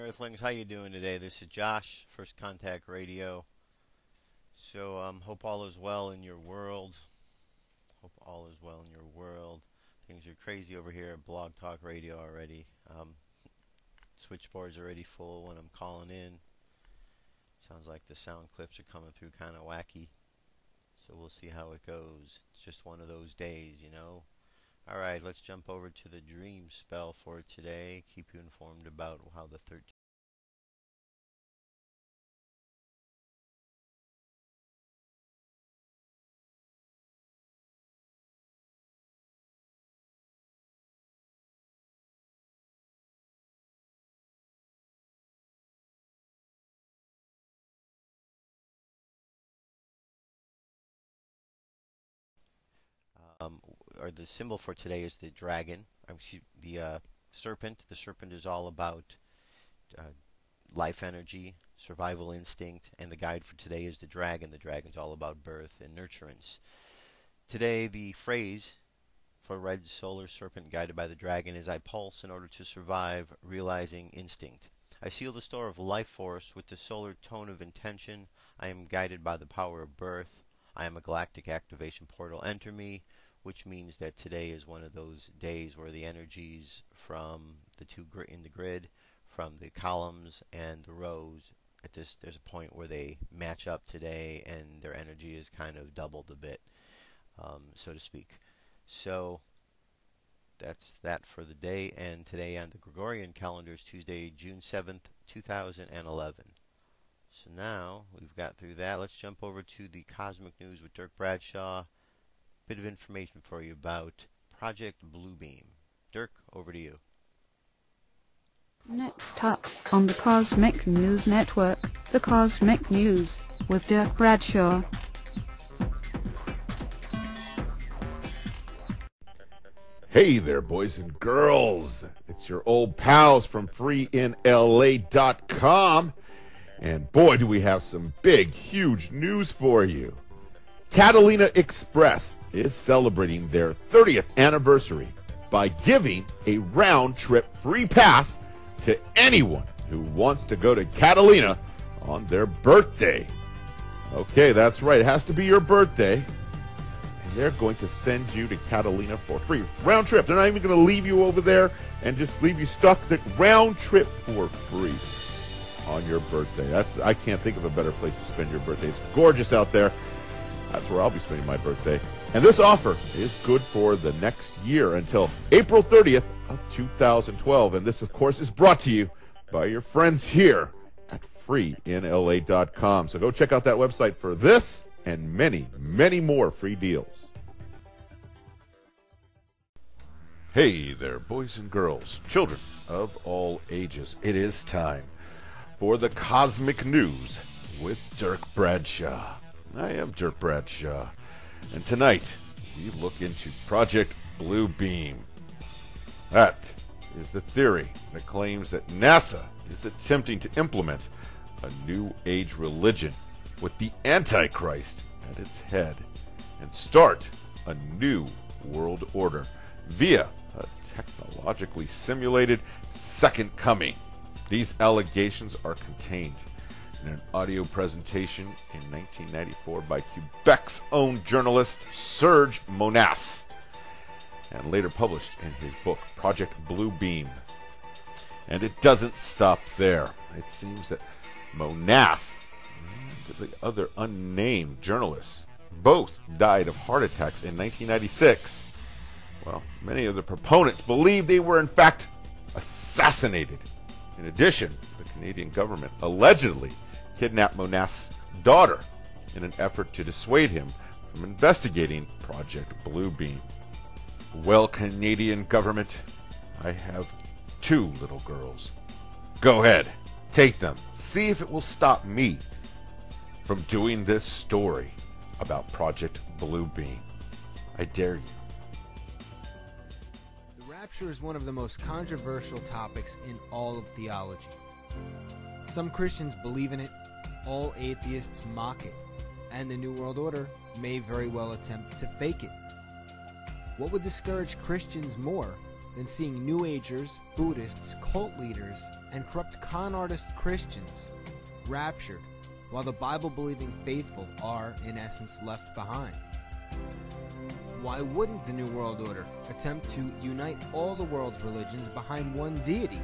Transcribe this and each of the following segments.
Earthlings, how you doing today? This is Josh, First Contact Radio. So, hope all is well in your world. Hope all is well in your world. Things are crazy over here at Blog Talk Radio already. Switchboard's already full when I'm calling in. Sounds like the sound clips are coming through kind of wacky. So we'll see how it goes. It's just one of those days, you know. Alright, let's jump over to the dream spell for today. Keep you informed about how the 13th. Or the symbol for today is the dragon. The serpent. The serpent is all about life energy, survival instinct, and the guide for today is the dragon. The dragon's all about birth and nurturance. Today, the phrase for red solar serpent guided by the dragon is, I pulse in order to survive, realizing instinct. I seal the store of life force with the solar tone of intention. I am guided by the power of birth. I am a galactic activation portal. Enter me, which means that today is one of those days where the energies from the two in the grid, from the columns and the rows, there's a point where they match up today, and their energy is kind of doubled a bit, so to speak. So that's that for the day, and today on the Gregorian calendar is Tuesday, June 7th, 2011. So now we've got through that. Let's jump over to the Cosmic News with Dirk Bradshaw. Bit of information for you about Project Bluebeam. Dirk, over to you. Next up on the Cosmic News Network, the Cosmic News with Dirk Bradshaw. Hey there, boys and girls. It's your old pals from freeinla.com. And boy, do we have some big, huge news for you. Catalina Express is celebrating their 30th anniversary by giving a round-trip free pass to anyone who wants to go to Catalina on their birthday. Okay, that's right. It has to be your birthday. And they're going to send you to Catalina for free. Round trip. They're not even going to leave you over there and just leave you stuck. The round trip for free on your birthday. I can't think of a better place to spend your birthday. It's gorgeous out there. That's where I'll be spending my birthday. And this offer is good for the next year until April 30th of 2012. And this, of course, is brought to you by your friends here at freeinla.com. So go check out that website for this and many, many more free deals. Hey there, boys and girls, children of all ages. It is time for the Cosmic News with Dirk Bradshaw. I am Dirk Bradshaw, and tonight we look into Project Bluebeam. That is the theory that claims that NASA is attempting to implement a new age religion with the Antichrist at its head and start a new world order via a technologically simulated second coming. These allegations are contained in an audio presentation in 1994 by Quebec's own journalist Serge Monas, and later published in his book Project Bluebeam. And it doesn't stop there. It seems that Monas and the other unnamed journalists both died of heart attacks in 1996. Well, many of the proponents believe they were in fact assassinated. In addition, the Canadian government allegedly kidnapped Monas' daughter in an effort to dissuade him from investigating Project Bluebeam. Well, Canadian government, I have 2 little girls. Go ahead, take them. See if it will stop me from doing this story about Project Bluebeam. I dare you. The rapture is one of the most controversial topics in all of theology. Some Christians believe in it, all atheists mock it, and the New World Order may very well attempt to fake it. What would discourage Christians more than seeing New Agers, Buddhists, cult leaders, and corrupt con artist Christians raptured, while the Bible-believing faithful are, in essence, left behind. Why wouldn't the New World Order attempt to unite all the world's religions behind one deity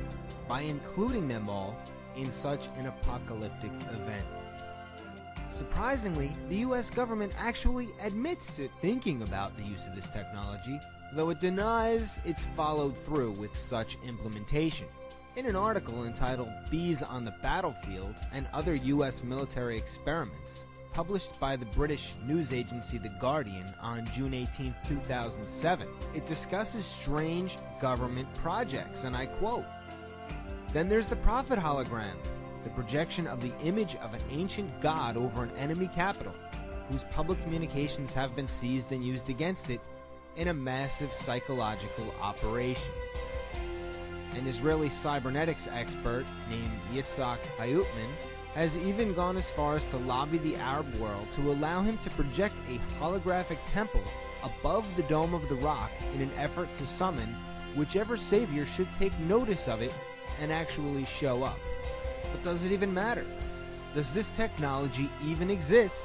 by including them all in such an apocalyptic event? Surprisingly, the US government actually admits to thinking about the use of this technology, though it denies it's followed through with such implementation. In an article entitled Bees on the Battlefield and Other US Military Experiments, published by the British news agency The Guardian on June 18, 2007, it discusses strange government projects, and I quote, "Then there's the prophet hologram, the projection of the image of an ancient god over an enemy capital, whose public communications have been seized and used against it in a massive psychological operation." An Israeli cybernetics expert named Yitzhak Hayutman has even gone as far as to lobby the Arab world to allow him to project a holographic temple above the Dome of the Rock in an effort to summon whichever savior should take notice of it and actually show up. But does it even matter? Does this technology even exist?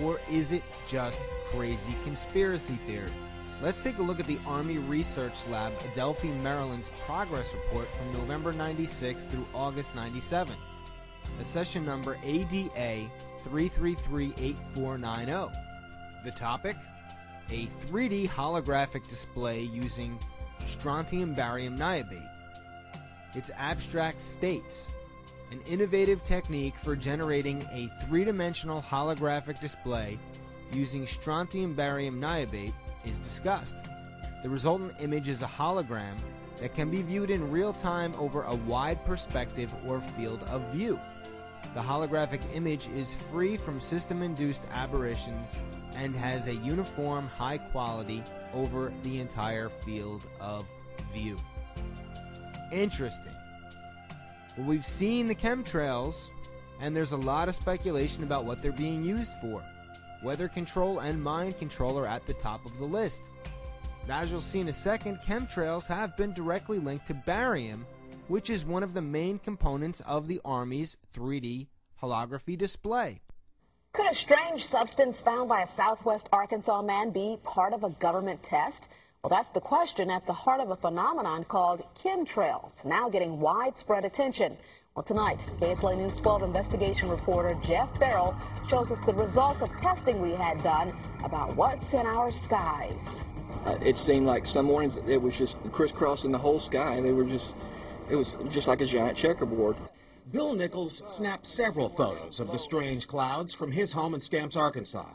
Or is it just crazy conspiracy theory? Let's take a look at the Army Research Lab Adelphi, Maryland's progress report from November 96 through August 97. A session number ADA 3338490. The topic? A 3D holographic display using strontium barium niobate. Its abstract states, an innovative technique for generating a three-dimensional holographic display using strontium barium niobate is discussed. The resultant image is a hologram that can be viewed in real time over a wide perspective or field of view. The holographic image is free from system-induced aberrations and has a uniform high quality over the entire field of view. Interesting. Well, we've seen the chemtrails, and there's a lot of speculation about what they're being used for. Weather control and mind control are at the top of the list. But as you'll see in a second, chemtrails have been directly linked to barium, which is one of the main components of the Army's 3D holography display. Could a strange substance found by a southwest Arkansas man be part of a government test? Well, that's the question at the heart of a phenomenon called chemtrails, now getting widespread attention. Well, tonight, KSLA News 12 investigation reporter Jeff Farrell shows us the results of testing we had done about what's in our skies. It seemed like some mornings it was just crisscrossing the whole sky. It was just like a giant checkerboard. Bill Nichols snapped several photos of the strange clouds from his home in Stamps, Arkansas.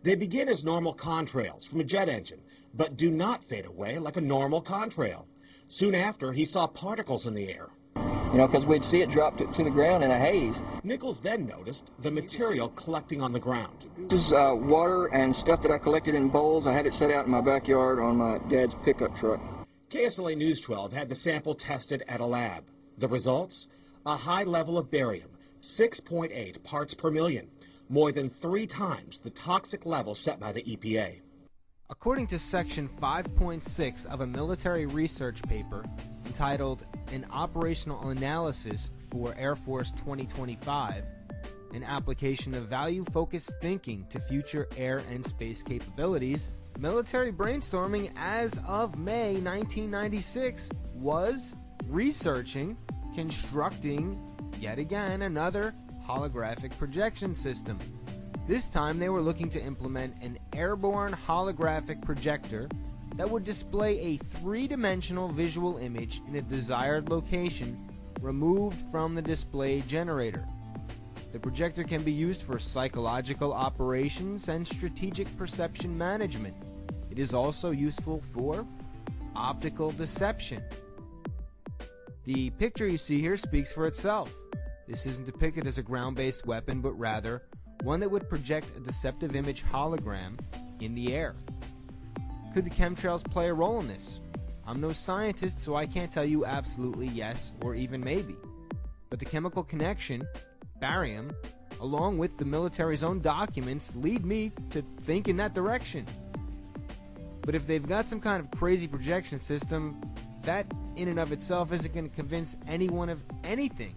They begin as normal contrails from a jet engine, but do not fade away like a normal contrail. Soon after, he saw particles in the air. You know, because we'd see it drop to the ground in a haze. Nichols then noticed the material collecting on the ground. This is water and stuff that I collected in bowls. I had it set out in my backyard on my dad's pickup truck. KSLA News 12 had the sample tested at a lab. The results? A high level of barium, 6.8 parts per million, more than 3 times the toxic level set by the EPA. According to Section 5.6 of a military research paper entitled An Operational Analysis for Air Force 2025, an application of value-focused thinking to future air and space capabilities, military brainstorming as of May 1996 was researching, constructing, yet again, another holographic projection system. This time they were looking to implement an airborne holographic projector that would display a three-dimensional visual image in a desired location removed from the display generator. The projector can be used for psychological operations and strategic perception management. It is also useful for optical deception. The picture you see here speaks for itself. This isn't depicted as a ground-based weapon, but rather one that would project a deceptive image hologram in the air. Could the chemtrails play a role in this? I'm no scientist, so I can't tell you absolutely yes or even maybe. But the chemical connection, barium, along with the military's own documents, lead me to think in that direction. But if they've got some kind of crazy projection system, that in and of itself isn't going to convince anyone of anything.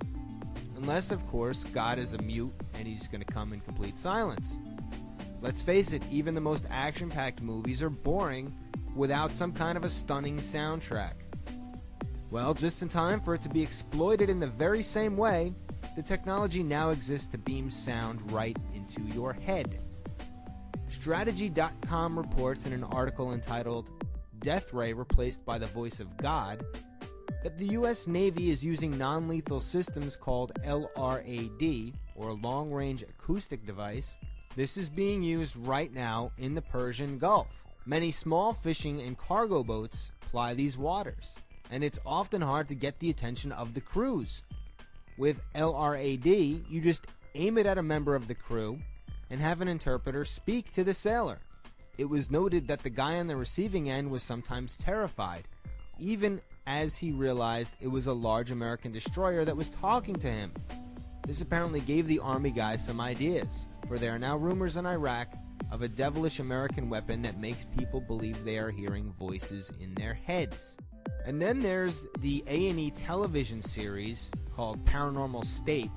Unless, of course, God is a mute and he's going to come in complete silence. Let's face it, even the most action-packed movies are boring without some kind of a stunning soundtrack. Well, just in time for it to be exploited in the very same way, the technology now exists to beam sound right into your head. Strategy.com reports in an article entitled "Death Ray Replaced by the Voice of God" that the U.S. Navy is using non-lethal systems called LRAD, or Long Range Acoustic Device. This is being used right now in the Persian Gulf. Many small fishing and cargo boats ply these waters, and it's often hard to get the attention of the crews. With LRAD, you just aim it at a member of the crew and have an interpreter speak to the sailor. It was noted that the guy on the receiving end was sometimes terrified, even as he realized it was a large American destroyer that was talking to him. This apparently gave the Army guys some ideas, for there are now rumors in Iraq of a devilish American weapon that makes people believe they are hearing voices in their heads. And then there's the A&E television series called Paranormal State,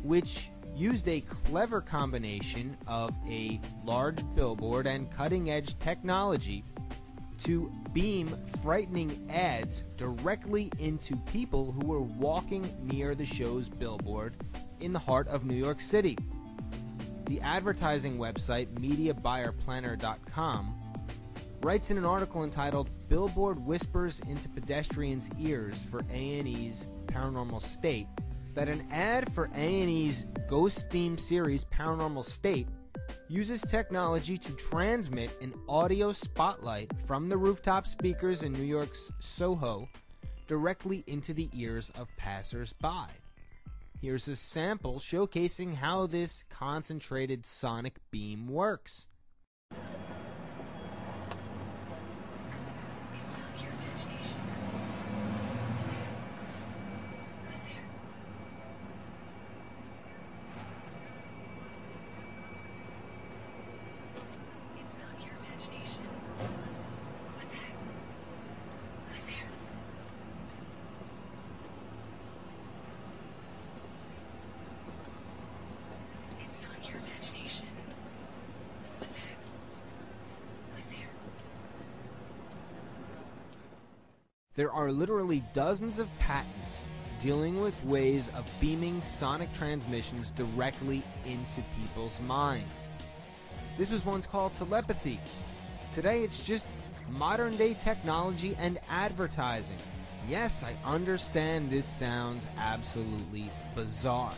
which used a clever combination of a large billboard and cutting-edge technology to beam frightening ads directly into people who were walking near the show's billboard in the heart of New York City. The advertising website MediaBuyerPlanner.com writes in an article entitled "Billboard Whispers into Pedestrians' Ears for A&E's Paranormal State" that an ad for A&E's ghost-themed series Paranormal State uses technology to transmit an audio spotlight from the rooftop speakers in New York's Soho directly into the ears of passers-by. Here's a sample showcasing how this concentrated sonic beam works. There are literally dozens of patents dealing with ways of beaming sonic transmissions directly into people's minds. This was once called telepathy. Today it's just modern-day technology and advertising. Yes, I understand this sounds absolutely bizarre.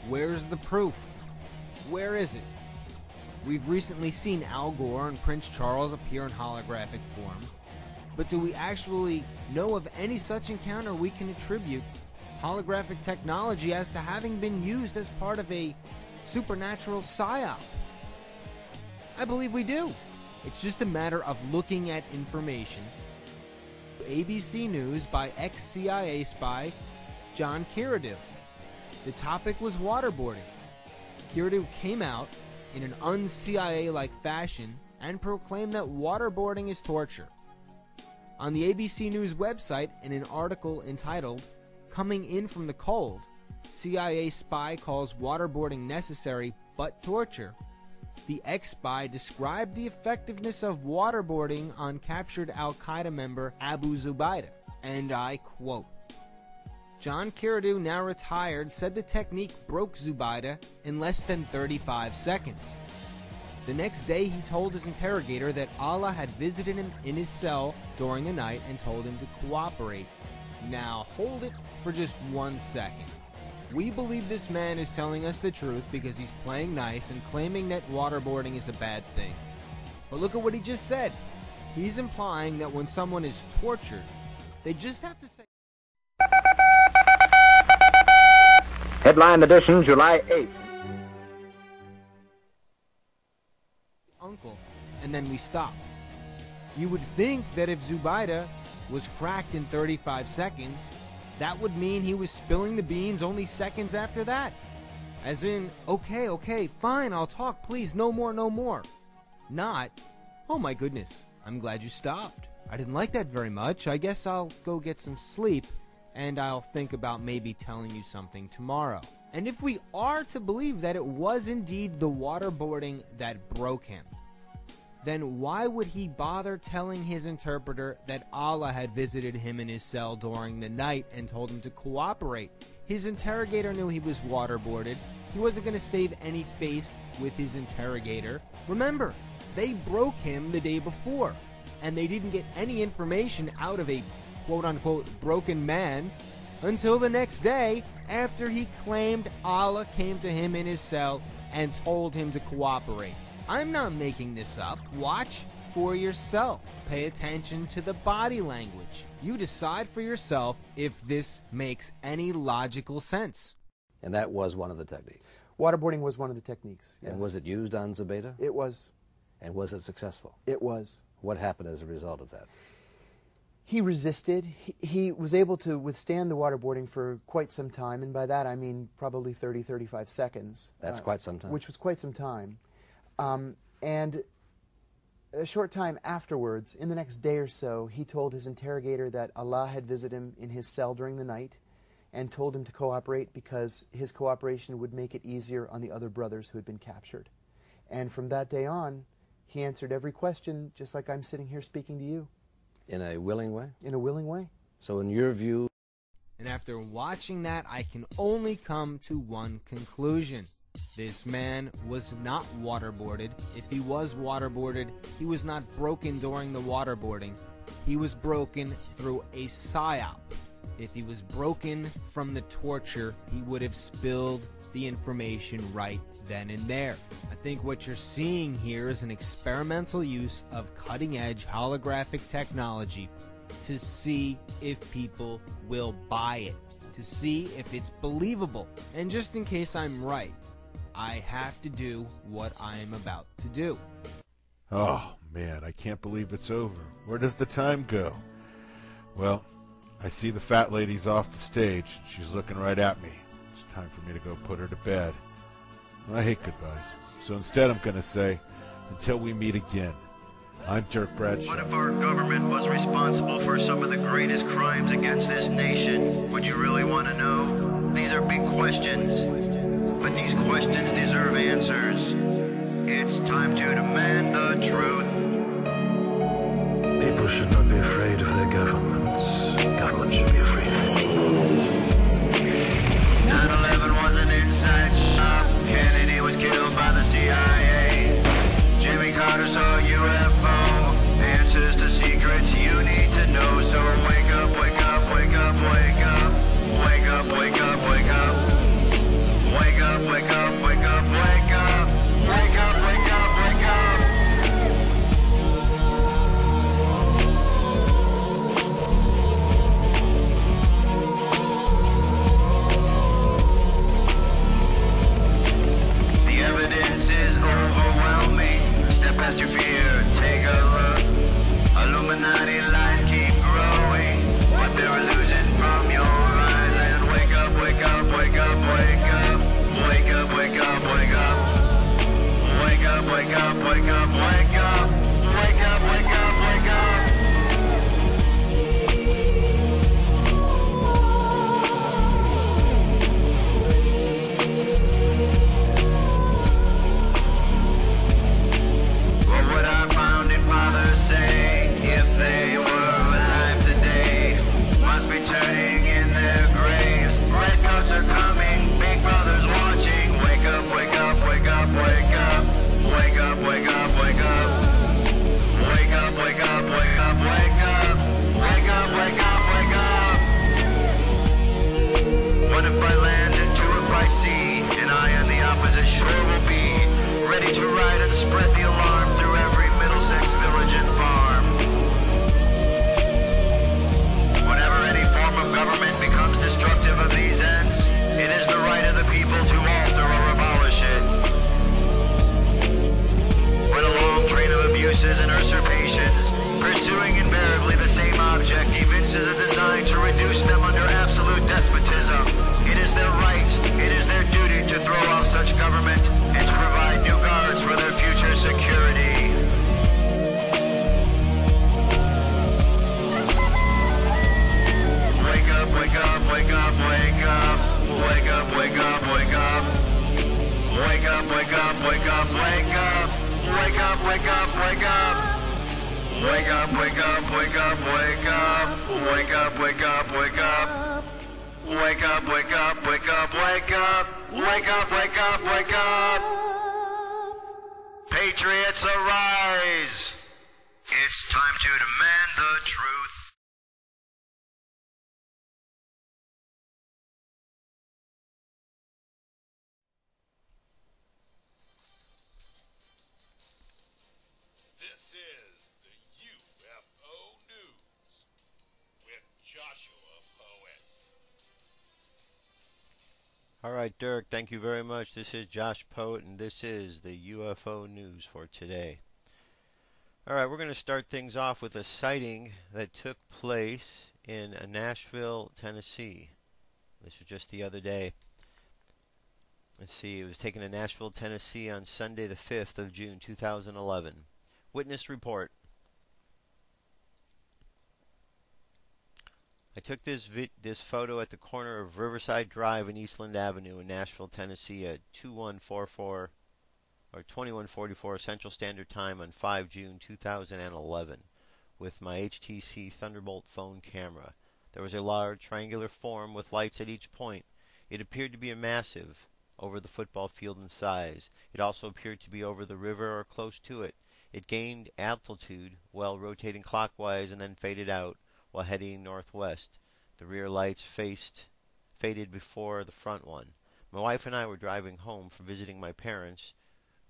Where's the proof? Where is it? We've recently seen Al Gore and Prince Charles appear in holographic form. But do we actually know of any such encounter we can attribute holographic technology as to having been used as part of a supernatural psyop? I believe we do. It's just a matter of looking at information. ABC News by ex-CIA spy John Kiradu. The topic was waterboarding. Kiradu came out in an un-CIA-like fashion and proclaimed that waterboarding is torture. On the ABC News website, in an article entitled "Coming in from the Cold, CIA Spy Calls Waterboarding Necessary But Torture," the ex-spy described the effectiveness of waterboarding on captured al-Qaeda member Abu Zubaydah, and I quote, "John Kiradu, now retired, said the technique broke Zubaydah in less than 35 seconds. The next day, he told his interrogator that Allah had visited him in his cell during the night and told him to cooperate. Now, hold it for just 1 second. We believe this man is telling us the truth because he's playing nice and claiming that waterboarding is a bad thing. But look at what he just said. He's implying that when someone is tortured, they just have to say..." Headline edition, July 8th. "Uncle," and then we stop. You would think that if Zubaydah was cracked in 35 seconds, that would mean he was spilling the beans only seconds after that. As in, okay, fine, I'll talk, please, no more. Not, "Oh my goodness, I'm glad you stopped. I didn't like that very much. I guess I'll go get some sleep, and I'll think about maybe telling you something tomorrow. And if we are to believe that it was indeed the waterboarding that broke him, then why would he bother telling his interpreter that Allah had visited him in his cell during the night and told him to cooperate? His interrogator knew he was waterboarded. He wasn't going to save any face with his interrogator. Remember, they broke him the day before, and they didn't get any information out of a quote-unquote broken man until the next day after he claimed Allah came to him in his cell and told him to cooperate. I'm not making this up. Watch for yourself. Pay attention to the body language. You decide for yourself if this makes any logical sense. And that was one of the techniques? Waterboarding was one of the techniques, yes. And was it used on Zubaydah? It was. And was it successful? It was. What happened as a result of that? He resisted. He was able to withstand the waterboarding for quite some time, and by that I mean probably 30, 35 seconds. That's quite some time. Which was quite some time. And a short time afterwards, in the next day or so, he told his interrogator that Allah had visited him in his cell during the night and told him to cooperate because his cooperation would make it easier on the other brothers who had been captured. And from that day on, he answered every question just like I'm sitting here speaking to you. In a willing way? In a willing way. So in your view... And after watching that, I can only come to one conclusion. This man was not waterboarded. If he was waterboarded, he was not broken during the waterboarding. He was broken through a psyop. If he was broken from the torture, he would have spilled the information right then and there. I think what you're seeing here is an experimental use of cutting-edge holographic technology to see if people will buy it, to see if it's believable. And just in case I'm right, I have to do what I am about to do. Oh, man, I can't believe it's over. Where does the time go? Well, I see the fat lady's off the stage. She's looking right at me. It's time for me to go put her to bed. I hate goodbyes. So instead I'm going to say, until we meet again. I'm Dirk Bradshaw. What if our government was responsible for some of the greatest crimes against this nation? Would you really want to know? These are big questions. But these questions deserve answers. It's time to demand the truth. People should not be afraid of their governments. Governments should be afraid of people. 9/11 was an inside job. Kennedy was killed by the CIA. Jimmy Carter saw a UFO. Answers to secrets you need to know. So wake up, wake up, wake up, wake up. Wake up, wake up, wake up. Wake up, wake up, wake up, wake up. Wake up, wake up, wake up. The evidence is overwhelming. Step past your fear, take a look. Illuminati lies keep growing. What they're losing from your eyes. And wake up, wake up, wake up, wake up. Wake up, wake up, wake up. Wake up, wake up, wake up, wake up. Wake up, wake up, wake up. What would our founding fathers say if they were alive today? Must be turning in their graves. Redcoats are coming, big brothers watching. Wake up, wake up, wake up, wake up. Wake up, wake up, wake up. Wake up, wake up, wake up, wake up. Wake up, wake up, wake up. One if by land and two if by sea, and I on the opposite shore will be ready to ride and spread the alarm through every Middlesex village and farm. Whenever any form of government becomes destructive of these ends, it is the right of the people to alter or abolish it. When a long train of abuses and usurpations, pursuing invariably the same object, evinces a design to reduce them under absolute despotism, it is their right, it is their duty to throw off such government and to provide new guards for their future security. up, wake up, wake up, wake up, wake up. Wake up, wake up, wake up, wake up. Wake up, wake up, wake up. Wake up, wake up, wake up, wake up. Wake up, wake up, wake up. Patriots arise. It's time to demand the truth. This is the UFO News with Joshua Poet. All right, Dirk, thank you very much. This is Josh Poet, and this is the UFO News for today. All right, we're going to start things off with a sighting that took place in Nashville, Tennessee. This was just the other day. Let's see, it was taken in Nashville, Tennessee on Sunday the 5th of June, 2011. Witness report. I took this photo at the corner of Riverside Drive and Eastland Avenue in Nashville, Tennessee at 2144 Central Standard Time on 5 June 2011 with my HTC Thunderbolt phone camera. There was a large triangular form with lights at each point. It appeared to be a massive, over the football field in size. It also appeared to be over the river or close to it. It gained altitude while rotating clockwise and then faded out while heading northwest. The rear lights faded before the front one. My wife and I were driving home from visiting my parents,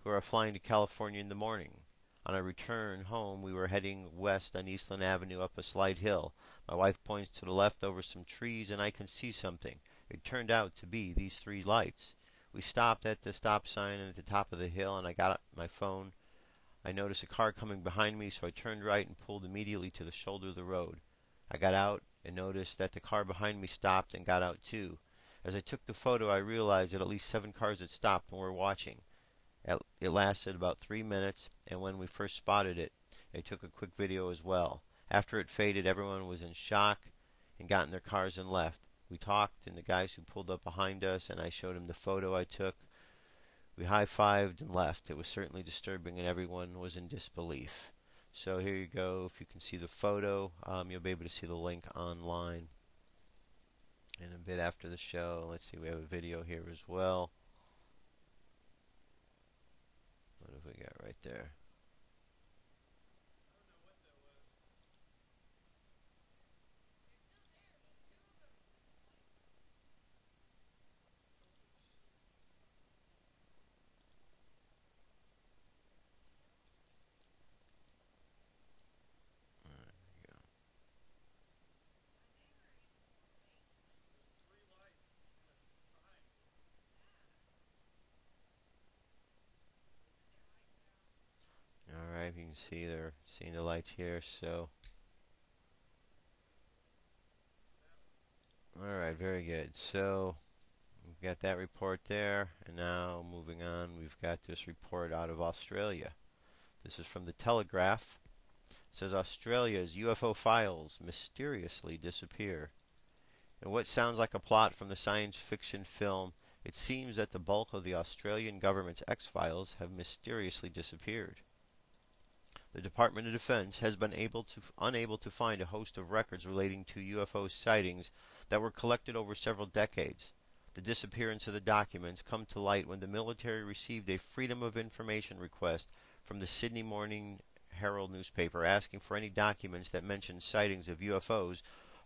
who are flying to California in the morning. On our return home, we were heading west on Eastland Avenue up a slight hill. My wife points to the left over some trees, and I can see something. It turned out to be these three lights. We stopped at the stop sign at the top of the hill, and I got my phone. I noticed a car coming behind me, so I turned right and pulled immediately to the shoulder of the road. I got out and noticed that the car behind me stopped and got out too. As I took the photo, I realized that at least 7 cars had stopped and were watching. It lasted about 3 minutes, and when we first spotted it, I took a quick video as well. After it faded, everyone was in shock and got in their cars and left. We talked, and the guys who pulled up behind us, and I showed him the photo I took. We high-fived and left. It was certainly disturbing, and everyone was in disbelief. So here you go. If you can see the photo, you'll be able to see the link online. And a bit after the show, let's see, we have a video here as well. What have we got right there? Alright, you can see they're seeing the lights here, so alright, very good. So we've got that report there, and now moving on, we've got this report out of Australia. This is from the Telegraph. It says Australia's UFO files mysteriously disappear. In what sounds like a plot from the science fiction film, it seems that the bulk of the Australian government's X-files have mysteriously disappeared. The Department of Defense has been unable to find a host of records relating to UFO sightings that were collected over several decades. The disappearance of the documents come to light when the military received a Freedom of Information request from the Sydney Morning Herald newspaper asking for any documents that mention sightings of UFOs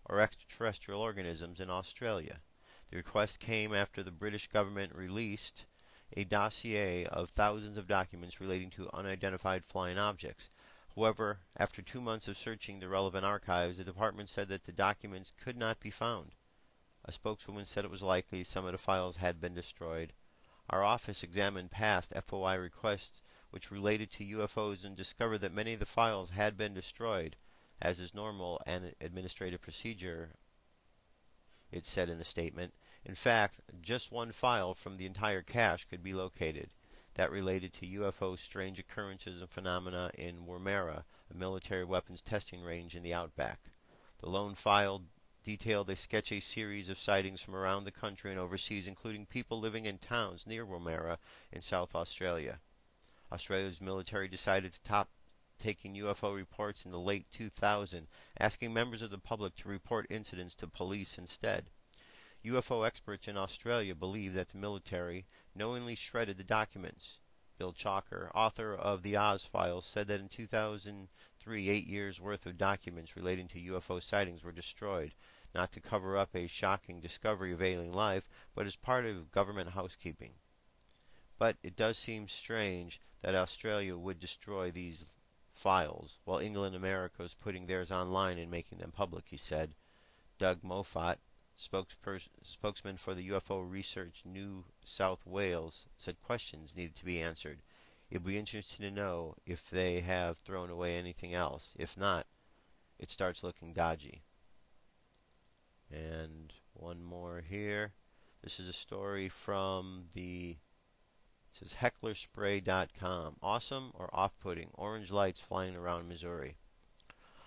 or extraterrestrial organisms in Australia. The request came after the British government released a dossier of thousands of documents relating to unidentified flying objects. However, after 2 months of searching the relevant archives, the department said that the documents could not be found. A spokeswoman said it was likely some of the files had been destroyed. Our office examined past FOI requests which related to UFOs and discovered that many of the files had been destroyed, as is normal and administrative procedure, it said in a statement. In fact, just one file from the entire cache could be located. That related to UFO strange occurrences and phenomena in Woomera, a military weapons testing range in the outback. The lone file detailed a sketchy series of sightings from around the country and overseas, including people living in towns near Woomera in South Australia. Australia's military decided to stop taking UFO reports in the late 2000s, asking members of the public to report incidents to police instead. UFO experts in Australia believe that the military knowingly shredded the documents. Bill Chalker, author of the Oz Files, said that in 2003, 8 years' worth of documents relating to UFO sightings were destroyed, not to cover up a shocking discovery of alien life, but as part of government housekeeping. But it does seem strange that Australia would destroy these files, while England and America is putting theirs online and making them public, he said. Doug Moffat, spokesman for the UFO Research New South Wales, said questions needed to be answered. It would be interesting to know if they have thrown away anything else. If not, it starts looking dodgy. And one more here. This is a story from it says hecklerspray.com. Awesome or off-putting? Orange lights flying around Missouri.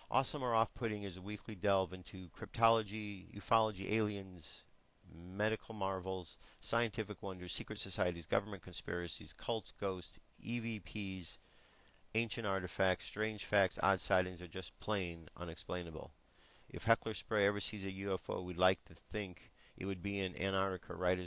Awesome or off-putting is a weekly delve into cryptology, ufology, aliens, medical marvels, scientific wonders, secret societies, government conspiracies, cults, ghosts, EVPs, ancient artifacts, strange facts, odd sightings, or just plain unexplainable. If Heckler Spray ever sees a UFO, we'd like to think it would be in Antarctica right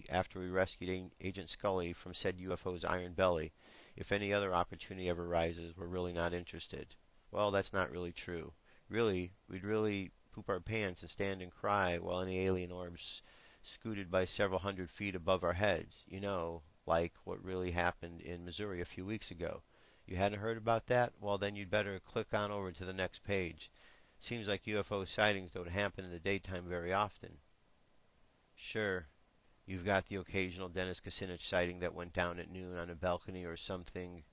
after we rescued Agent Scully from said UFO's iron belly. If any other opportunity ever arises, we're really not interested. Well, that's not really true. Really, we'd really poop our pants and stand and cry while any alien orbs scooted by several hundred feet above our heads. You know, like what really happened in Missouri a few weeks ago. You hadn't heard about that? Well, then you'd better click on over to the next page. Seems like UFO sightings don't happen in the daytime very often. Sure, you've got the occasional Dennis Kucinich sighting that went down at noon on a balcony or something,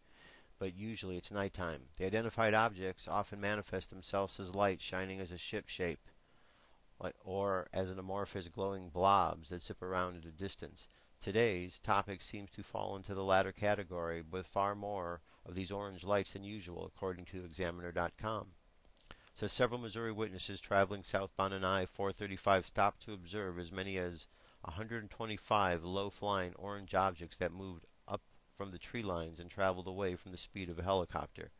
but usually it's nighttime. The identified objects often manifest themselves as light shining as a ship shape, or as an amorphous glowing blobs that zip around at a distance. Today's topic seems to fall into the latter category, with far more of these orange lights than usual, according to Examiner.com. Says several Missouri witnesses traveling southbound on I-435 stopped to observe as many as 125 low-flying orange objects that moved up from the tree lines and traveled away from the speed of a helicopter.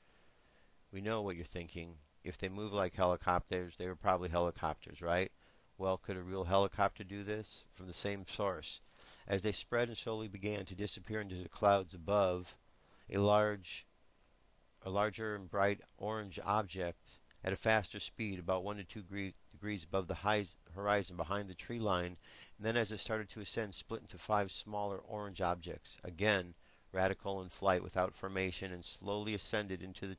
We know what you're thinking. If they move like helicopters, they were probably helicopters, right? Well, could a real helicopter do this? From the same source. As they spread and slowly began to disappear into the clouds above, a larger and bright orange object at a faster speed, about 1 to 2 degrees above the horizon behind the tree line, and then as it started to ascend, split into 5 smaller orange objects. Again, radical in flight without formation, and slowly ascended into the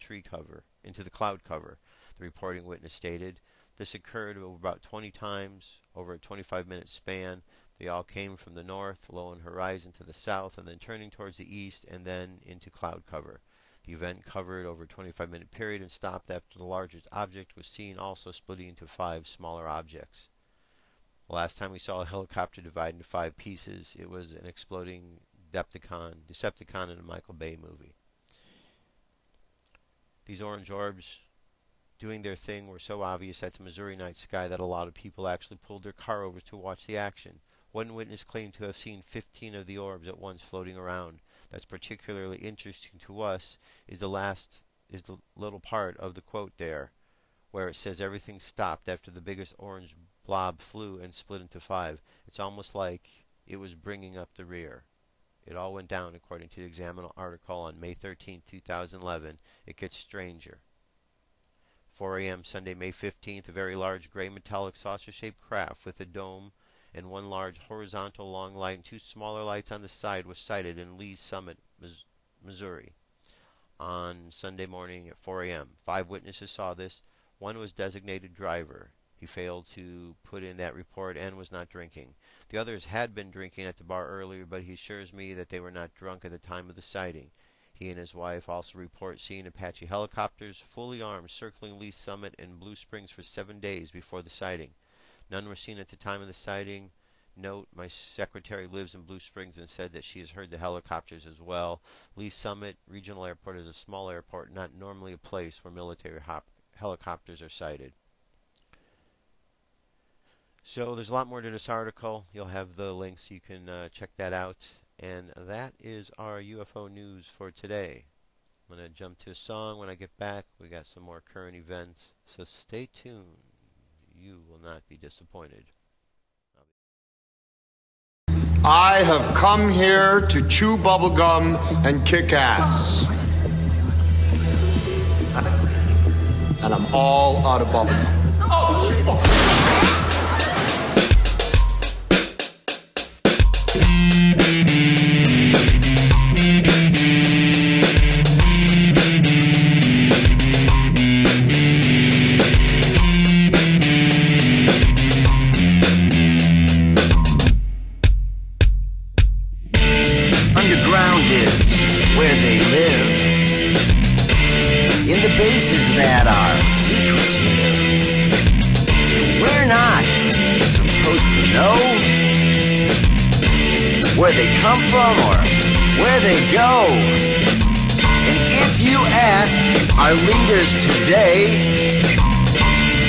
cloud cover, the reporting witness stated. This occurred over about 20 times over a 25-minute span. They all came from the north, low on horizon to the south, and then turning towards the east, and then into cloud cover. The event covered over a 25-minute period and stopped after the largest object was seen, also splitting into 5 smaller objects. The last time we saw a helicopter divide into 5 pieces, it was an exploding Decepticon in a Michael Bay movie. These orange orbs doing their thing were so obvious at the Missouri night sky that a lot of people actually pulled their car over to watch the action. One witness claimed to have seen 15 of the orbs at once floating around. That's particularly interesting to us is the little part of the quote there, where it says everything stopped after the biggest orange blob flew and split into 5. It's almost like it was bringing up the rear. It all went down, according to the Examiner article on May 13, 2011. It gets stranger. 4 a.m. Sunday, May 15th, a very large gray metallic saucer-shaped craft with a dome and 1 large horizontal long light and 2 smaller lights on the side was sighted in Lee's Summit, Missouri, on Sunday morning at 4 a.m. 5 witnesses saw this. 1 was designated driver. He failed to put in that report and was not drinking. The others had been drinking at the bar earlier, but he assures me that they were not drunk at the time of the sighting. He and his wife also report seeing Apache helicopters, fully armed, circling Lee's Summit and Blue Springs for 7 days before the sighting. None were seen at the time of the sighting. Note, my secretary lives in Blue Springs and said that she has heard the helicopters as well. Lee's Summit Regional Airport is a small airport, not normally a place where military helicopters are sighted. So there's a lot more to this article. You'll have the links. You can check that out. And that is our UFO news for today. I'm going to jump to a song when I get back. We got some more current events, so stay tuned. You will not be disappointed. I have come here to chew bubblegum and kick ass. And I'm all out of bubblegum. Underground is where they live, in the bases that are secretive. We're not supposed to know where they come from or where they go. And if you ask our leaders today,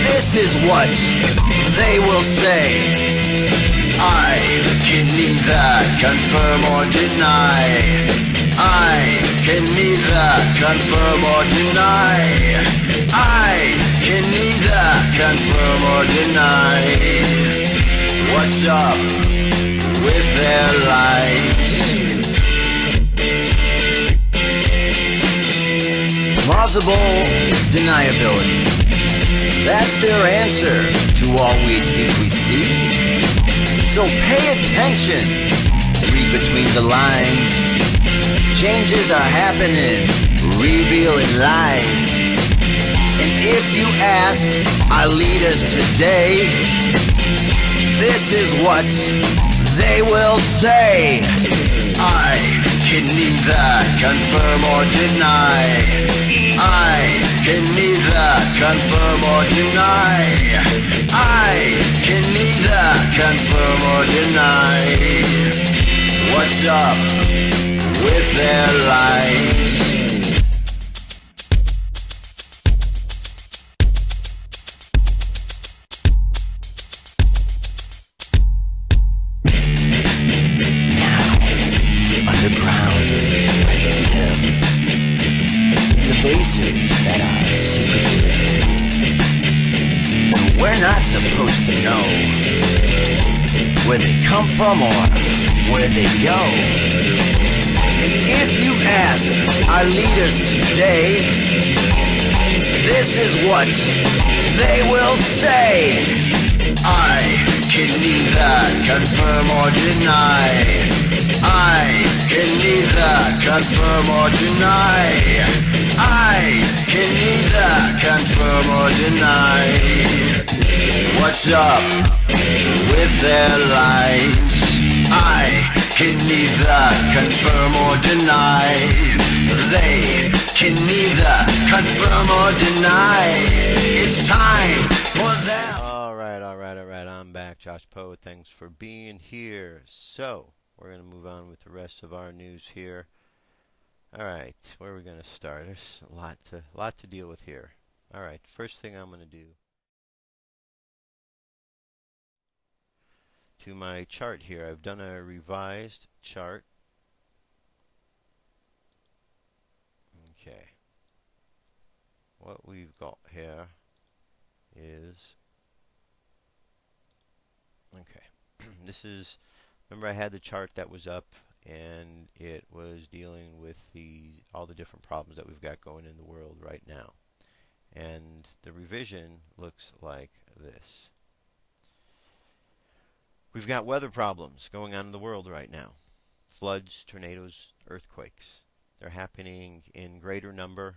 this is what they will say. I can neither confirm or deny. I can neither confirm or deny. I can neither confirm or deny. What's up with their lies? Plausible deniability. That's their answer to all we think we see. So pay attention, read between the lines. Changes are happening, revealing lies. And if you ask our leaders today, this is what they will say. I can neither confirm or deny. I can neither confirm or deny. I can neither confirm or deny. What's up with their lies? Underground is where they live, in the bases that are secretive. We're not supposed to know where they come from or where they go. And if you ask our leaders today, this is what they will say. I can neither confirm or deny. I can neither confirm or deny. I can neither confirm or deny. What's up with their lies? I can neither confirm or deny. They can neither confirm or deny. It's time for them. All right. I'm back. Josh Poe, thanks for being here. So, we're going to move on with the rest of our news here. All right, where are we going to start? There's a lot to deal with here. All right, first thing I'm going to do to my chart here. I've done a revised chart. Okay. What we've got here is, okay, this is, remember I had the chart that was up and it was dealing with all the different problems that we've got going in the world right now. And the revision looks like this. We've got weather problems going on in the world right now. Floods, tornadoes, earthquakes. They're happening in greater number,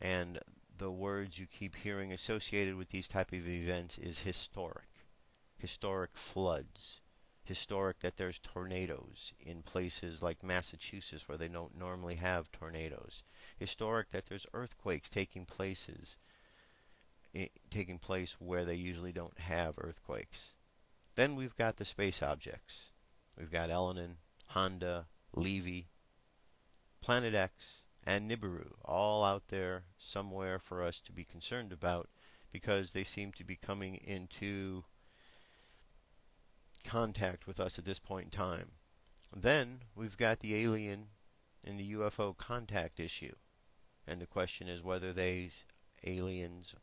and the words you keep hearing associated with these type of events is historic. Historic floods. Historic that there's tornadoes in places like Massachusetts where they don't normally have tornadoes. Historic that there's earthquakes taking place where they usually don't have earthquakes. Then we've got the space objects. We've got Elenin, Honda, Levy, Planet X, and Nibiru, all out there somewhere for us to be concerned about because they seem to be coming into contact with us at this point in time. Then we've got the alien and the UFO contact issue. And the question is whether these aliens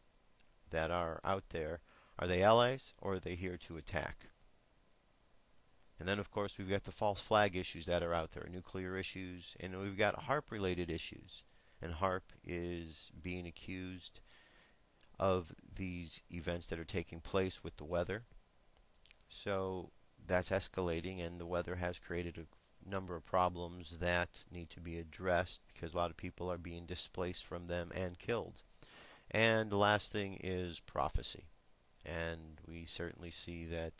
that are out there, are they allies or are they here to attack? And then, of course, we've got the false flag issues that are out there, nuclear issues, and we've got HAARP-related issues. And HAARP is being accused of these events that are taking place with the weather. So that's escalating, and the weather has created a number of problems that need to be addressed because a lot of people are being displaced from them and killed. And the last thing is prophecy. And we certainly see that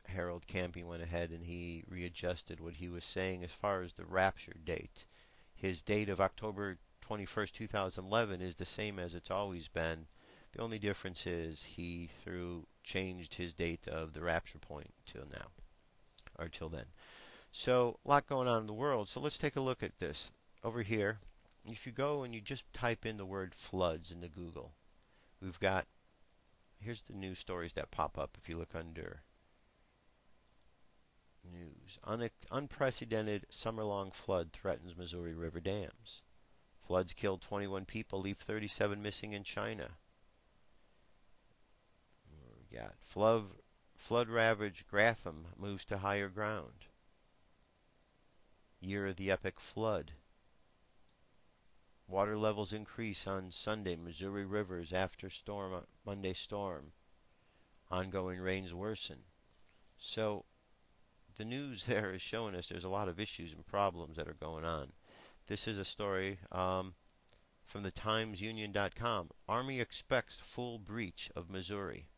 Harold Camping went ahead and he readjusted what he was saying as far as the rapture date. His date of October 21st, 2011 is the same as it's always been. The only difference is he changed his date of the rapture point till now, or till then. So, a lot going on in the world. So let's take a look at this. Over here, if you go and you just type in the word floods into Google, we've got, here's the news stories that pop up if you look under news. Unprecedented summer-long flood threatens Missouri River dams. Floods killed 21 people, leave 37 missing in China. We got flood-ravaged Gratham moves to higher ground. Year of the epic flood. Water levels increase on Sunday. Missouri rivers after Monday storm. Ongoing rains worsen. So the news there is showing us there's a lot of issues and problems that are going on. This is a story from the TimesUnion.com. Army expects full breach of Missouri.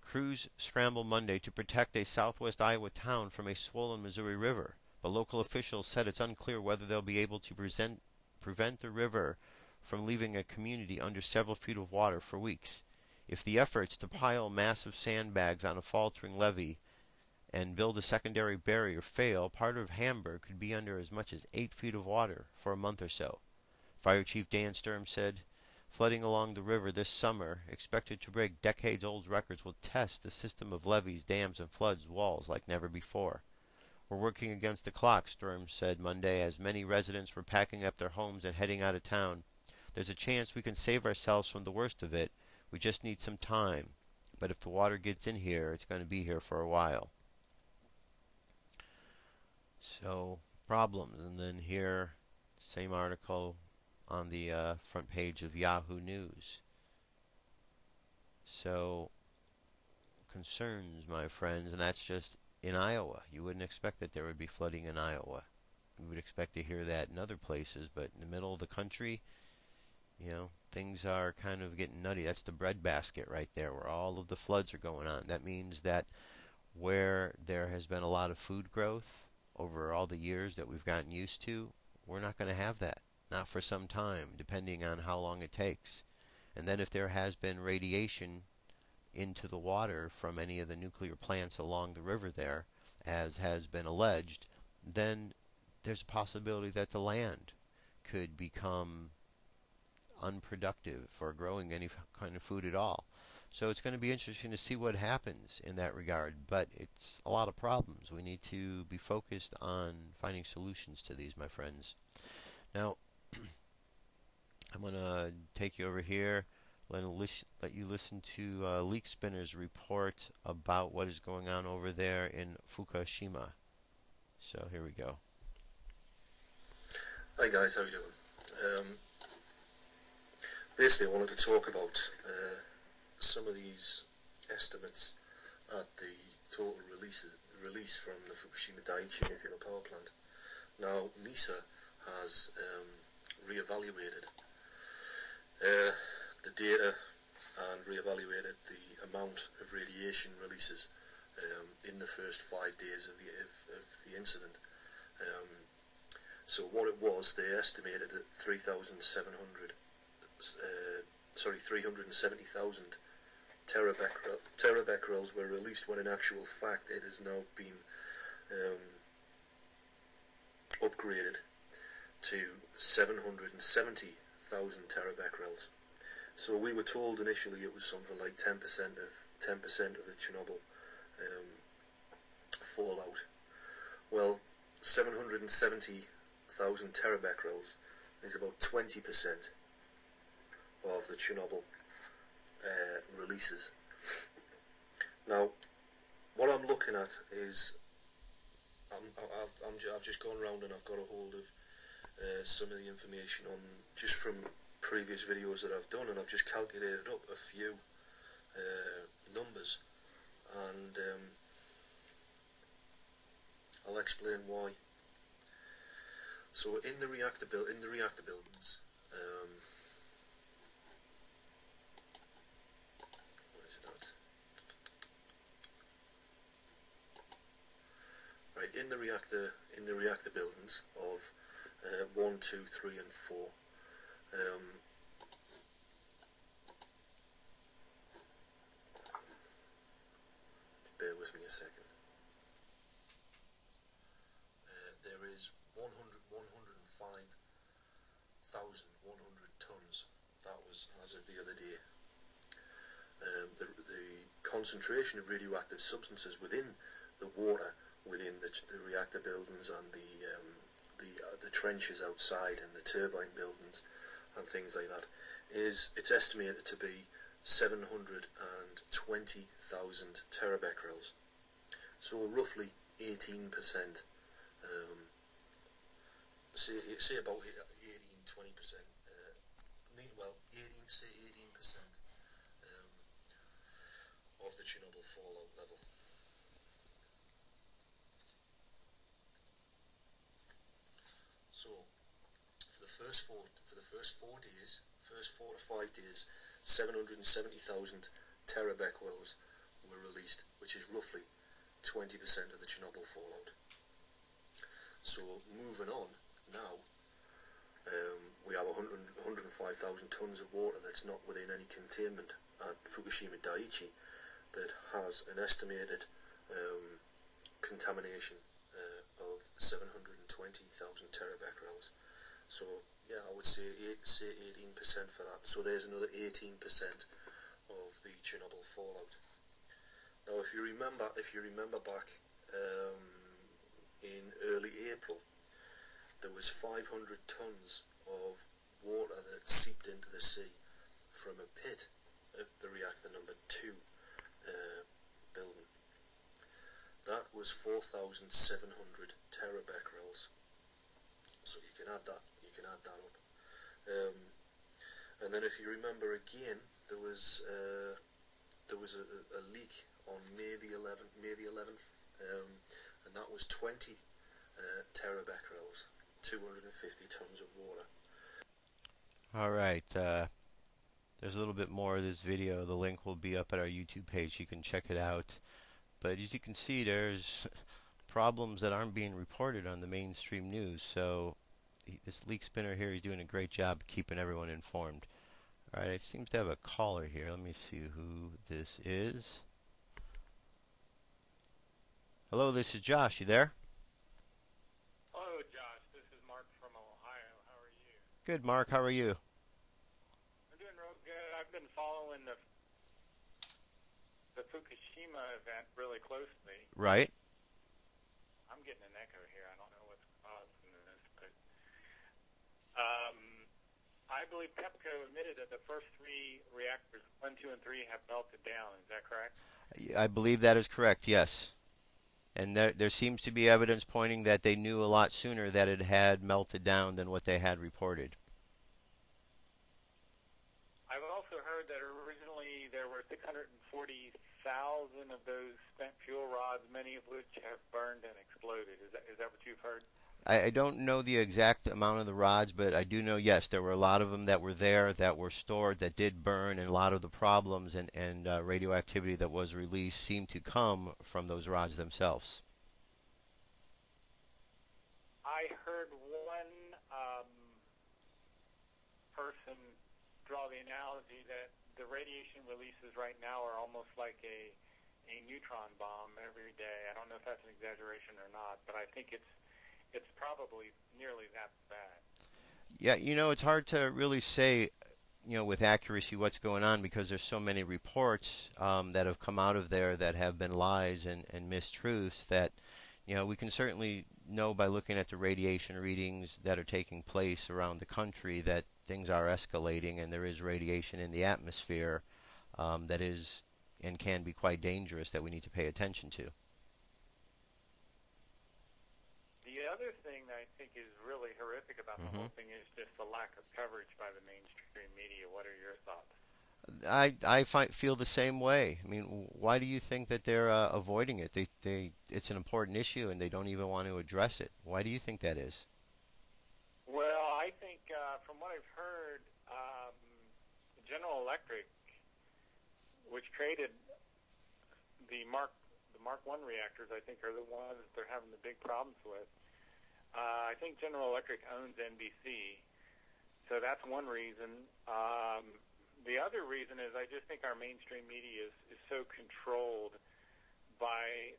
Crews scramble Monday to protect a southwest Iowa town from a swollen Missouri River, but local officials said it's unclear whether they'll be able to prevent the river from leaving a community under several feet of water for weeks. If the efforts to pile massive sandbags on a faltering levee and build a secondary barrier fail, part of Hamburg could be under as much as 8 feet of water for a month or so. Fire Chief Dan Sturm said, flooding along the river this summer, expected to break decades-old records, will test the system of levees, dams, and floods walls like never before. We're working against the clock, Sturm said Monday, as many residents were packing up their homes and heading out of town. There's a chance we can save ourselves from the worst of it. We just need some time. But if the water gets in here, it's going to be here for a while. So, problems. And then here, same article on the front page of Yahoo News. So, concerns, my friends, and that's just in Iowa. You wouldn't expect that there would be flooding in Iowa. You would expect to hear that in other places, but in the middle of the country, you know, things are kind of getting nutty. That's the breadbasket right there, where all of the floods are going on. That means that where there has been a lot of food growth over all the years that we've gotten used to, we're not going to have that. Not for some time, depending on how long it takes. And then if there has been radiation into the water from any of the nuclear plants along the river there, as has been alleged, then there's a possibility that the land could become unproductive for growing any kind of food at all. So it's going to be interesting to see what happens in that regard, but it's a lot of problems. We need to be focused on finding solutions to these, my friends. Now, I'm going to take you over here, let you listen to Leak Spinner's report about what is going on over there in Fukushima. So here we go. Hi guys, how are you doing? Basically I wanted to talk about some of these estimates at the total release from the Fukushima Daiichi nuclear power plant. Now NISA has re-evaluated the data and re-evaluated the amount of radiation releases in the first 5 days of the incident. So what it was, they estimated that 370,000 terabecquerels were released, when in actual fact it has now been upgraded to 770,000 terabecquerels. So we were told initially it was something like 10% of 10% of the Chernobyl fallout. Well, 770,000 terabecquerels is about 20% of the Chernobyl releases. Now, what I'm looking at is I've just gone around and I've got a hold of some of the information on just from previous videos that I've done, and I've just calculated up a few numbers, and I'll explain why. So in the reactor buildings, what is that? Right, in the reactor buildings of 1, 2, 3, and 4. Bear with me a second. There is 105,100 tons. That was as of the other day. The concentration of radioactive substances within the water, within the reactor buildings and the trenches outside and the turbine buildings and things like that, it's estimated to be 720,000 terabecquerels. So roughly 18%. Say about 18-20%. Well, 18% of the Chernobyl fallout level. So for the first 4 days, first 4 to 5 days, 770,000 terabecquerels were released, which is roughly 20% of the Chernobyl fallout. So moving on now, we have 105,000 tons of water that's not within any containment at Fukushima Daiichi that has an estimated contamination of 720,000 terabecquerels. So yeah, I would say 18% for that. So there's another 18% of the Chernobyl fallout. Now, if you remember back in early April, there was 500 tons of water that seeped into the sea from a pit at the reactor number 2 building. That was 4,700 terabecquerels. So you can add that up. And then if you remember again, there was a leak on May the 11th, and that was 20 terabecquerels, 250 tons of water. All right, there's a little bit more of this video. The link will be up at our YouTube page. You can check it out. But as you can see, there's problems that aren't being reported on the mainstream news. So this leak spinner here is doing a great job keeping everyone informed. All right, it seems to have a caller here. Let me see who this is. Hello, this is Josh. You there? Hello, Josh. This is Mark from Ohio. How are you? Good, Mark. How are you? I'm doing real good. I've been following the Fukushima event really closely. Right. I'm getting an echo here. I don't know what's causing this, but I believe TEPCO admitted that the first 3 reactors, 1, 2, and 3, have melted down. Is that correct? I believe that is correct, yes. And there seems to be evidence pointing that they knew a lot sooner that it had melted down than what they had reported. I've also heard that originally there were 640,000 of those spent fuel rods, many of which have burned and exploded. Is that what you've heard? I don't know the exact amount of the rods, but I do know, yes, there were a lot of them that were there, that were stored, that did burn, and a lot of the problems and radioactivity that was released seemed to come from those rods themselves. I heard one person draw the analogy that the radiation releases right now are almost like a neutron bomb every day. I don't know if that's an exaggeration or not, but I think it's probably nearly that bad. Yeah, you know, it's hard to really say with accuracy what's going on, because there's so many reports that have come out of there that have been lies and mistruths, that we can certainly know by looking at the radiation readings that are taking place around the country that things are escalating, and there is radiation in the atmosphere that is and can be quite dangerous, that we need to pay attention to. The other thing that I think is really horrific about the whole thing is just the lack of coverage by the mainstream media. What are your thoughts? I feel the same way. I mean, why do you think that they're avoiding it? It's an important issue, and they don't even want to address it. Why do you think that is? Well, I think from what I've heard, General Electric, which created the Mark I reactors, I think are the ones they're having the big problems with. I think General Electric owns NBC, so that's one reason. The other reason is I just think our mainstream media is so controlled by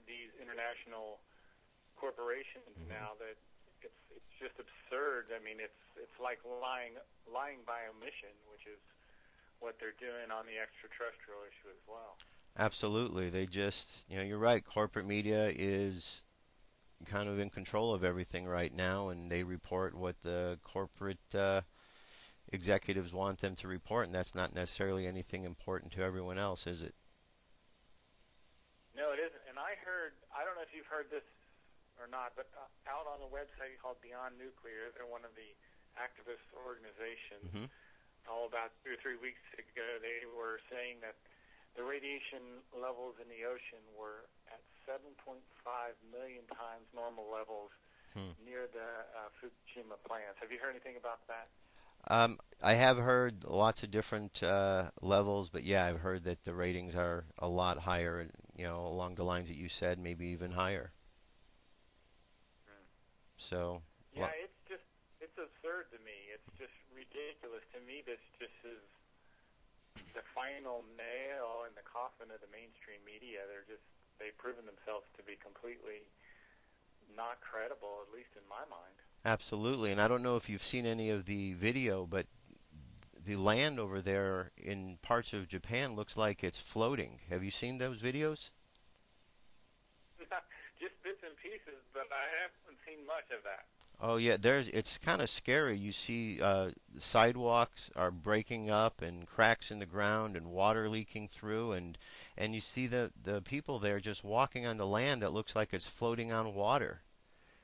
these international corporations now that it's just absurd. I mean, it's like lying by omission, which is what they're doing on the extraterrestrial issue as well. Absolutely. They just, you're right. Corporate media is kind of in control of everything right now, and they report what the corporate executives want them to report, and that's not necessarily anything important to everyone else, is it? No, it isn't. And I don't know if you've heard this or not, but out on a website called Beyond Nuclear, they're one of the activist organizations. About 2 or 3 weeks ago, they were saying that the radiation levels in the ocean were at 7.5 million times normal levels near the Fukushima plants. Have you heard anything about that? I have heard lots of different levels, but yeah, I've heard that the ratings are a lot higher, along the lines that you said, maybe even higher. So yeah, it's absurd to me. It's just ridiculous to me. This just is the final nail in the coffin of the mainstream media. They've proven themselves to be completely not credible, at least in my mind. Absolutely, and I don't know if you've seen any of the video, but the land over there in parts of Japan looks like it's floating. Have you seen those videos? Just bits and pieces, but I haven't seen much of that. Oh yeah, it's kind of scary. You see sidewalks are breaking up and cracks in the ground and water leaking through, and you see the people there just walking on the land that looks like it's floating on water.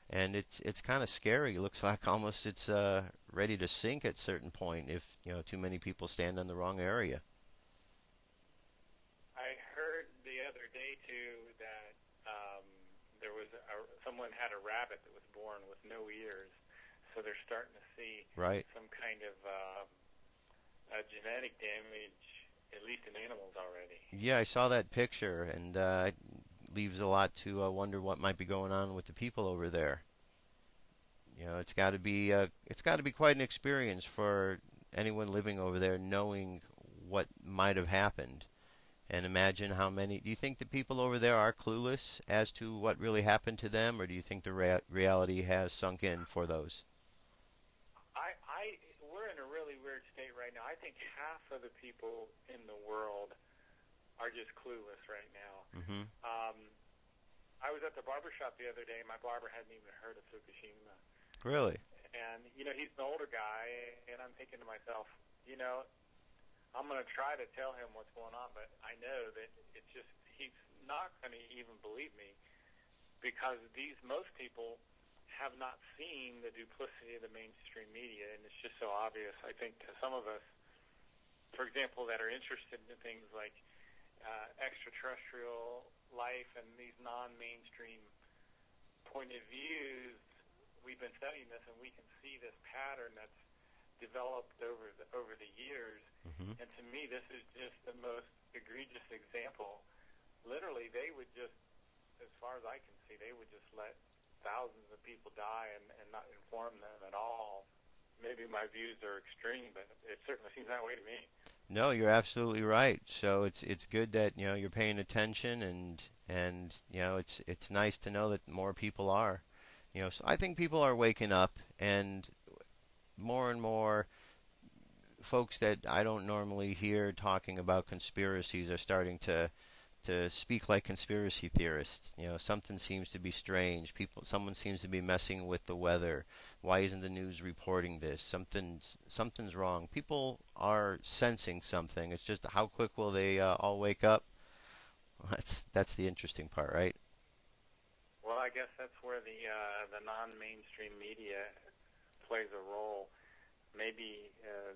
And it's kind of scary. It looks like almost it's ready to sink at a certain point if too many people stand in the wrong area. I heard the other day too that there was someone had a rabbit that was born with no ears, so they're starting to see some kind of genetic damage, at least in animals already. Yeah, I saw that picture, and it leaves a lot to wonder what might be going on with the people over there. It's got to be quite an experience for anyone living over there, knowing what might have happened. And imagine how many. Do you think the people over there are clueless as to what really happened to them, or do you think the reality has sunk in for those? We're in a really weird state right now. I think half of the people in the world are just clueless right now. I was at the barber shop the other day. My barber hadn't even heard of Fukushima. Really? And he's an older guy, and I'm thinking to myself, I'm going to try to tell him what's going on, but I know that he's not going to even believe me, because most people have not seen the duplicity of the mainstream media, and it's just so obvious. I think to some of us, for example, that are interested in things like extraterrestrial life and these non-mainstream point of views, we've been studying this, and we can see this pattern that's developed over the years. And to me, this is just the most egregious example. Literally, they would just, as far as I can see, they would just let thousands of people die and not inform them at all. Maybe my views are extreme, but it certainly seems that way to me. No, you're absolutely right. So it's good that you're paying attention, and it's nice to know that more people are. So I think people are waking up, and more folks that I don't normally hear talking about conspiracies are starting to speak like conspiracy theorists. You know, something seems to be strange. Someone seems to be messing with the weather. Why isn't the news reporting this? Something's wrong. People are sensing something. It's just how quick will they all wake up? That's the interesting part, right? Well, I guess that's where the non-mainstream media plays a role. Maybe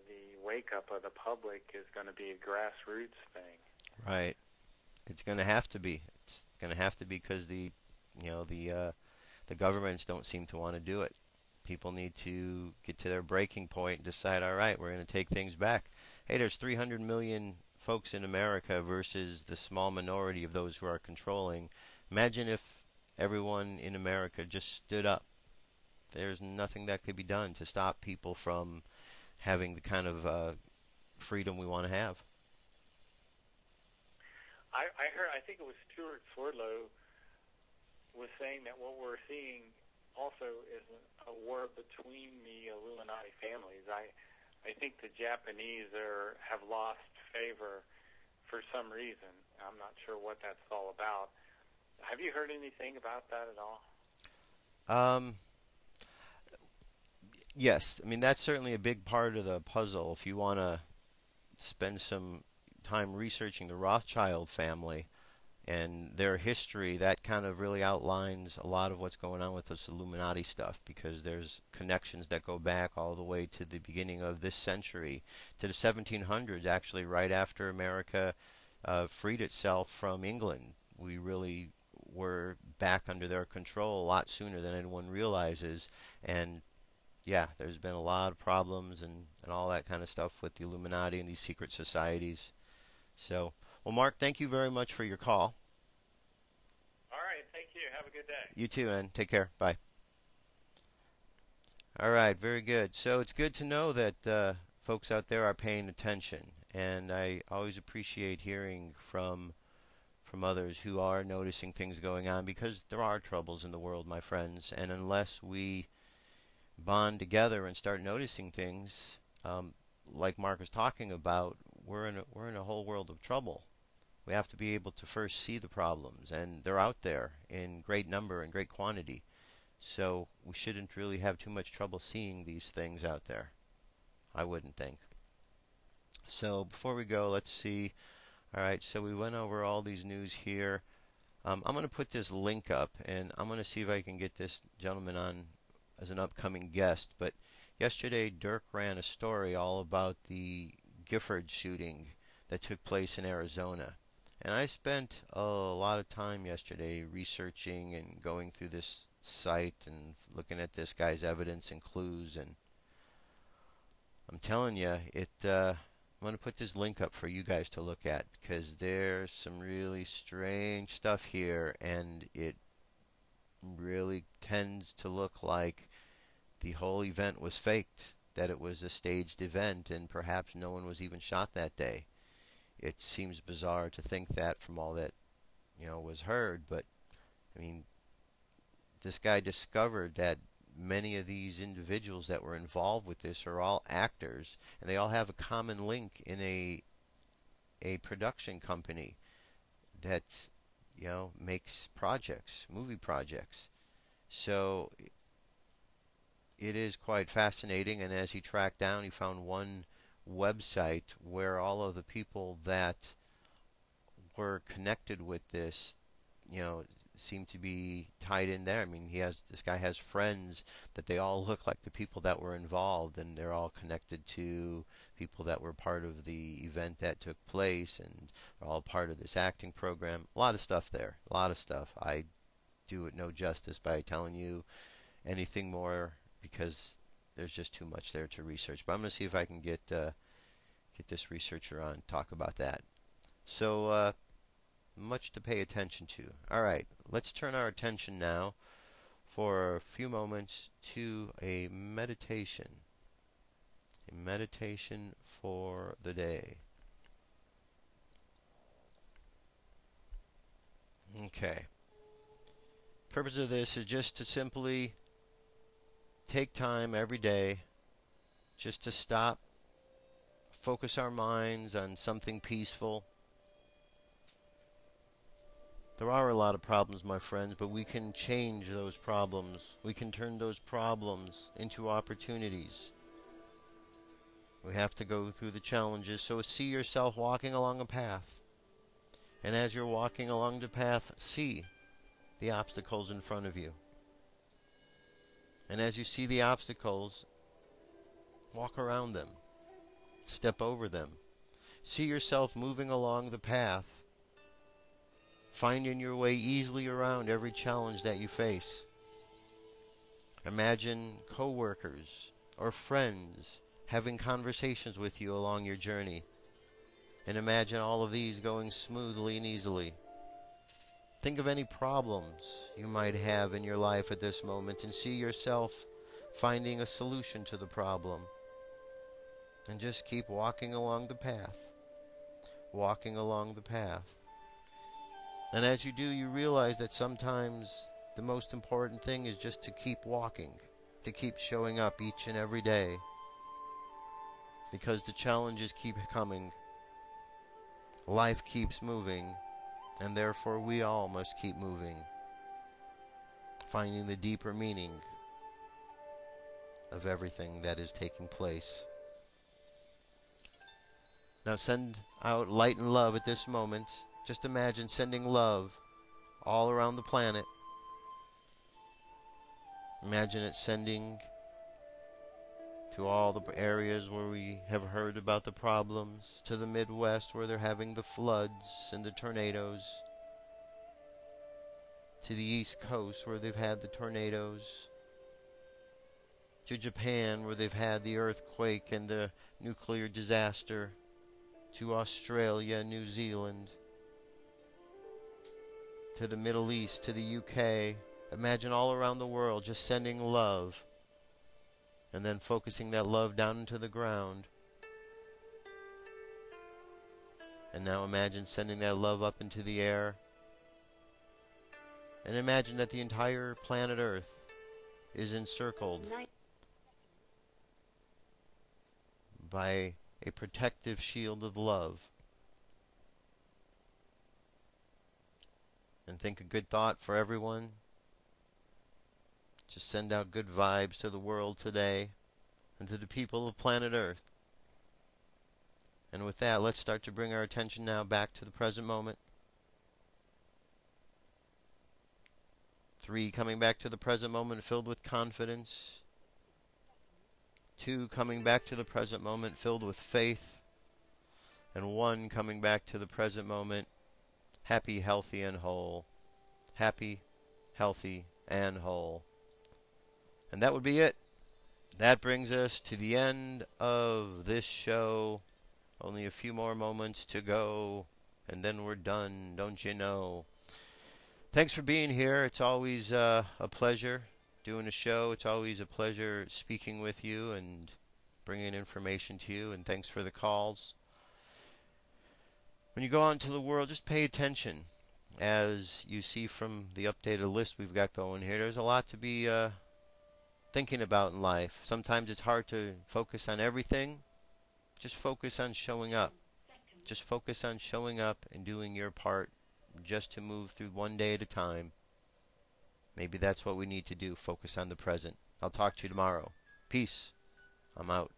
the wake-up of the public is going to be a grassroots thing. Right. It's going to have to be. It's going to have to be because the governments don't seem to want to do it. People need to get to their breaking point and decide, all right, we're going to take things back. Hey, there's 300 million folks in America versus the small minority of those who are controlling. Imagine if everyone in America just stood up. There's nothing that could be done to stop people from having the kind of freedom we want to have. I think it was Stuart Swerdlow was saying that what we're seeing also is a war between the Illuminati families. I think the Japanese have lost favor for some reason. I'm not sure what that's all about. Have you heard anything about that at all? Yes. I mean, that's certainly a big part of the puzzle. If you want to spend some time researching the Rothschild family and their history, that kind of really outlines a lot of what's going on with this Illuminati stuff, because there's connections that go back all the way to the beginning of this century, to the 1700s, actually, right after America freed itself from England. We really were back under their control a lot sooner than anyone realizes. And yeah, there's been a lot of problems and all that kind of stuff with the Illuminati and these secret societies. So, well, Mark, thank you very much for your call. All right, thank you. Have a good day. You too, and take care. Bye. All right, very good. So it's good to know that folks out there are paying attention, and I always appreciate hearing from others who are noticing things going on, because there are troubles in the world, my friends, and unless we bond together and start noticing things, like Mark was talking about, we're in a whole world of trouble. We have to be able to first see the problems, and they're out there in great number and great quantity. So we shouldn't really have too much trouble seeing these things out there, I wouldn't think. So before we go, let's see. All right, so we went over all these news here. I'm going to put this link up, and I'm going to see if I can get this gentleman on as an upcoming guest. But yesterday, Dirk ran a story all about the Gifford shooting that took place in Arizona. And I spent a lot of time yesterday researching and going through this site and looking at this guy's evidence and clues. And I'm telling you, I'm going to put this link up for you guys to look at, because there's some really strange stuff here, and it really tends to look like the whole event was faked, that it was a staged event, and perhaps no one was even shot that day. It seems bizarre to think that from all that, was heard, but I mean, this guy discovered that many of these individuals that were involved with this are all actors, and they all have a common link in a production company that makes projects, movie projects. So it is quite fascinating, and as he tracked down, he found one website where all of the people that were connected with this seem to be tied in there. I mean, this guy has friends that they all look like the people that were involved, and they're all connected to people that were part of the event that took place, and they're all part of this acting program. A lot of stuff there, a lot of stuff. I do it no justice by telling you anything more, because there's just too much there to research. But I'm going to see if I can get this researcher on, talk about that. So much to pay attention to. All right, let's turn our attention now for a few moments to a meditation. A meditation for the day. Okay. Purpose of this is just to simply take time every day just to stop focus our minds on something peaceful. There are a lot of problems, my friends, but we can change those problems. We can turn those problems into opportunities. We have to go through the challenges. So see yourself walking along a path. And as you're walking along the path, see the obstacles in front of you. And as you see the obstacles, walk around them. Step over them. See yourself moving along the path, finding your way easily around every challenge that you face. Imagine co-workers or friends having conversations with you along your journey. And imagine all of these going smoothly and easily. Think of any problems you might have in your life at this moment and see yourself finding a solution to the problem. And just keep walking along the path. Walking along the path. And as you do, you realize that sometimes the most important thing is just to keep walking, to keep showing up each and every day. Because the challenges keep coming. Life keeps moving, and therefore we all must keep moving, finding the deeper meaning of everything that is taking place. Now send out light and love at this moment. Just imagine sending love all around the planet. Imagine it sending to all the areas where we have heard about the problems, to the Midwest where they're having the floods and the tornadoes, to the East Coast where they've had the tornadoes, to Japan where they've had the earthquake and the nuclear disaster, to Australia, New Zealand, to the Middle East, to the UK. Imagine all around the world just sending love, and then focusing that love down into the ground. And now imagine sending that love up into the air. And imagine that the entire planet Earth is encircled by a protective shield of love. And think a good thought for everyone. Just send out good vibes to the world today and to the people of planet Earth. And with that, let's start to bring our attention now back to the present moment. 3, coming back to the present moment filled with confidence. 2, coming back to the present moment filled with faith. And 1, coming back to the present moment happy, healthy, and whole. Happy, healthy, and whole. And that would be it. That brings us to the end of this show. Only a few more moments to go, and then we're done, don't you know? Thanks for being here. It's always a pleasure doing a show. It's always a pleasure speaking with you and bringing information to you, and thanks for the calls. When you go out into the world, just pay attention. As you see from the updated list we've got going here, there's a lot to be thinking about in life. Sometimes it's hard to focus on everything. Just focus on showing up. Just focus on showing up and doing your part just to move through one day at a time. Maybe that's what we need to do. Focus on the present. I'll talk to you tomorrow. Peace. I'm out.